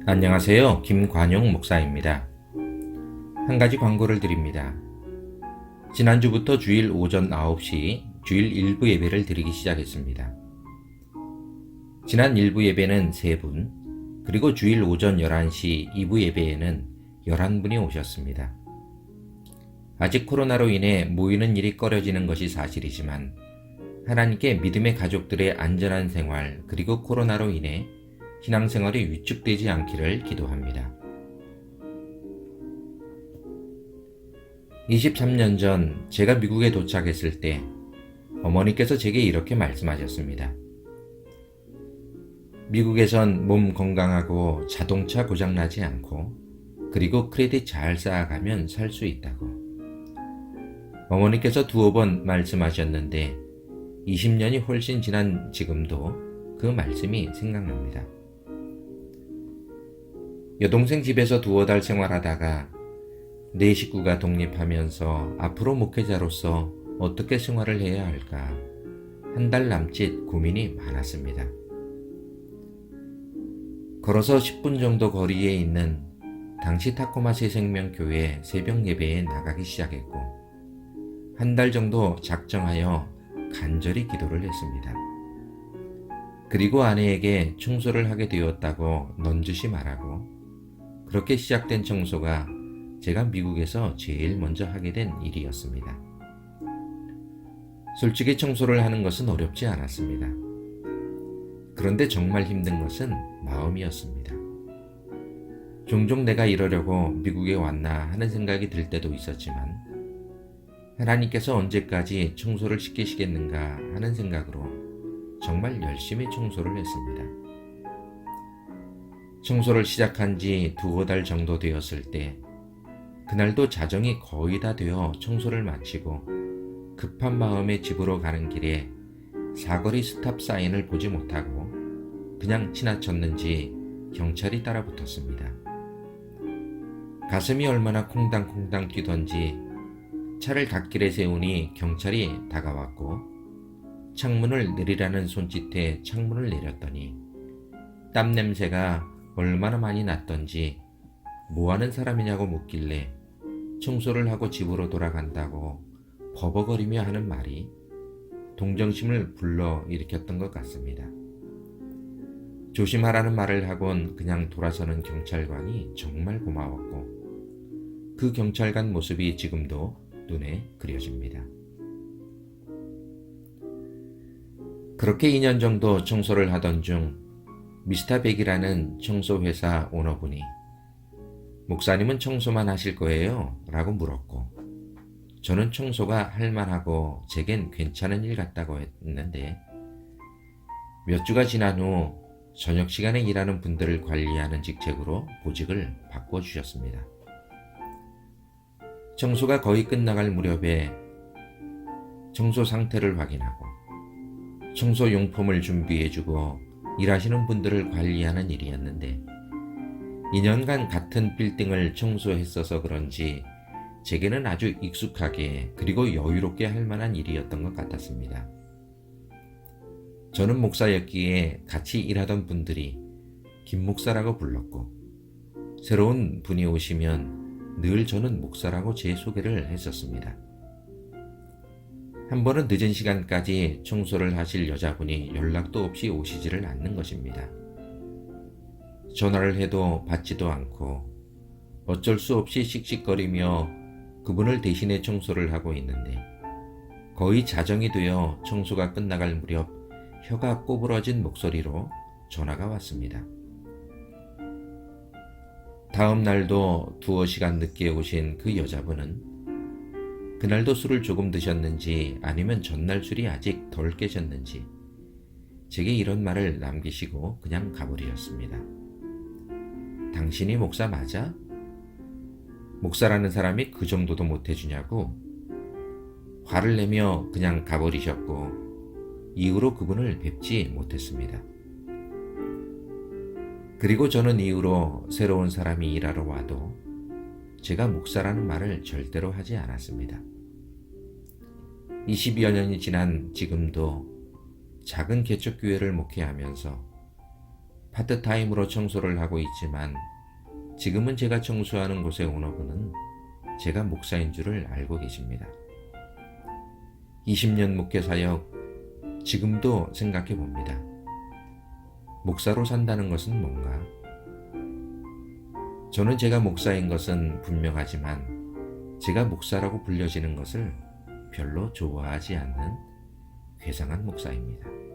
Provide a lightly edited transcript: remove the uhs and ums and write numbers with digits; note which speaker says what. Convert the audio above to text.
Speaker 1: 안녕하세요. 김관용 목사입니다. 한 가지 광고를 드립니다. 지난주부터 주일 오전 9시 주일 일부 예배를 드리기 시작했습니다. 지난 일부 예배는 3분, 그리고 주일 오전 11시 2부 예배에는 11분이 오셨습니다. 아직 코로나로 인해 모이는 일이 꺼려지는 것이 사실이지만 하나님께 믿음의 가족들의 안전한 생활 그리고 코로나로 인해 신앙생활이 위축되지 않기를 기도합니다. 23년 전 제가 미국에 도착했을 때 어머니께서 제게 이렇게 말씀하셨습니다. 미국에선 몸 건강하고 자동차 고장나지 않고 그리고 크레딧 잘 쌓아가면 살 수 있다고. 어머니께서 두어 번 말씀하셨는데 20년이 훨씬 지난 지금도 그 말씀이 생각납니다. 여동생 집에서 두어 달 생활하다가 내 식구가 독립하면서 앞으로 목회자로서 어떻게 생활을 해야 할까 한 달 남짓 고민이 많았습니다. 걸어서 10분 정도 거리에 있는 당시 타코마 새생명교회 새벽 예배에 나가기 시작했고 한 달 정도 작정하여 간절히 기도를 했습니다. 그리고 아내에게 청소를 하게 되었다고 넌지시 말하고 그렇게 시작된 청소가 제가 미국에서 제일 먼저 하게 된 일이었습니다. 솔직히 청소를 하는 것은 어렵지 않았습니다. 그런데 정말 힘든 것은 마음이었습니다. 종종 내가 이러려고 미국에 왔나 하는 생각이 들 때도 있었지만 하나님께서 언제까지 청소를 시키시겠는가 하는 생각으로 정말 열심히 청소를 했습니다. 청소를 시작한 지 두어 달 정도 되었을 때 그날도 자정이 거의 다 되어 청소를 마치고 급한 마음에 집으로 가는 길에 사거리 스탑 사인을 보지 못하고 그냥 지나쳤는지 경찰이 따라붙었습니다. 가슴이 얼마나 콩당콩당 뛰던지 차를 갓길에 세우니 경찰이 다가왔고 창문을 내리라는 손짓에 창문을 내렸더니 땀 냄새가 얼마나 많이 났던지 뭐하는 사람이냐고 묻길래 청소를 하고 집으로 돌아간다고 버벅거리며 하는 말이 동정심을 불러일으켰던 것 같습니다. 조심하라는 말을 하곤 그냥 돌아서는 경찰관이 정말 고마웠고 그 경찰관 모습이 지금도 눈에 그려집니다. 그렇게 2년 정도 청소를 하던 중 미스터 백이라는 청소회사 오너분이 목사님은 청소만 하실 거예요? 라고 물었고 저는 청소가 할만하고 제겐 괜찮은 일 같다고 했는데 몇 주가 지난 후 저녁 시간에 일하는 분들을 관리하는 직책으로 보직을 바꿔주셨습니다. 청소가 거의 끝나갈 무렵에 청소 상태를 확인하고 청소 용품을 준비해주고 일하시는 분들을 관리하는 일이었는데 2년간 같은 빌딩을 청소했어서 그런지 제게는 아주 익숙하게 그리고 여유롭게 할 만한 일이었던 것 같았습니다. 저는 목사였기에 같이 일하던 분들이 김 목사라고 불렀고 새로운 분이 오시면 늘 저는 목사라고 제 소개를 했었습니다. 한 번은 늦은 시간까지 청소를 하실 여자분이 연락도 없이 오시지를 않는 것입니다. 전화를 해도 받지도 않고 어쩔 수 없이 씩씩거리며 그분을 대신해 청소를 하고 있는데 거의 자정이 되어 청소가 끝나갈 무렵 혀가 꼬부러진 목소리로 전화가 왔습니다. 다음 날도 두어 시간 늦게 오신 그 여자분은 그날도 술을 조금 드셨는지 아니면 전날 술이 아직 덜 깨셨는지 제게 이런 말을 남기시고 그냥 가버리셨습니다. 당신이 목사 맞아? 목사라는 사람이 그 정도도 못해주냐고 화를 내며 그냥 가버리셨고 이후로 그분을 뵙지 못했습니다. 그리고 저는 이후로 새로운 사람이 일하러 와도 제가 목사라는 말을 절대로 하지 않았습니다. 20여 년이 지난 지금도 작은 개척교회를 목회하면서 파트타임으로 청소를 하고 있지만 지금은 제가 청소하는 곳의 오너분은 제가 목사인 줄을 알고 계십니다. 20년 목회 사역, 지금도 생각해 봅니다. 목사로 산다는 것은 뭔가? 저는 제가 목사인 것은 분명하지만 제가 목사라고 불려지는 것을 별로 좋아하지 않는 괴상한 목사입니다.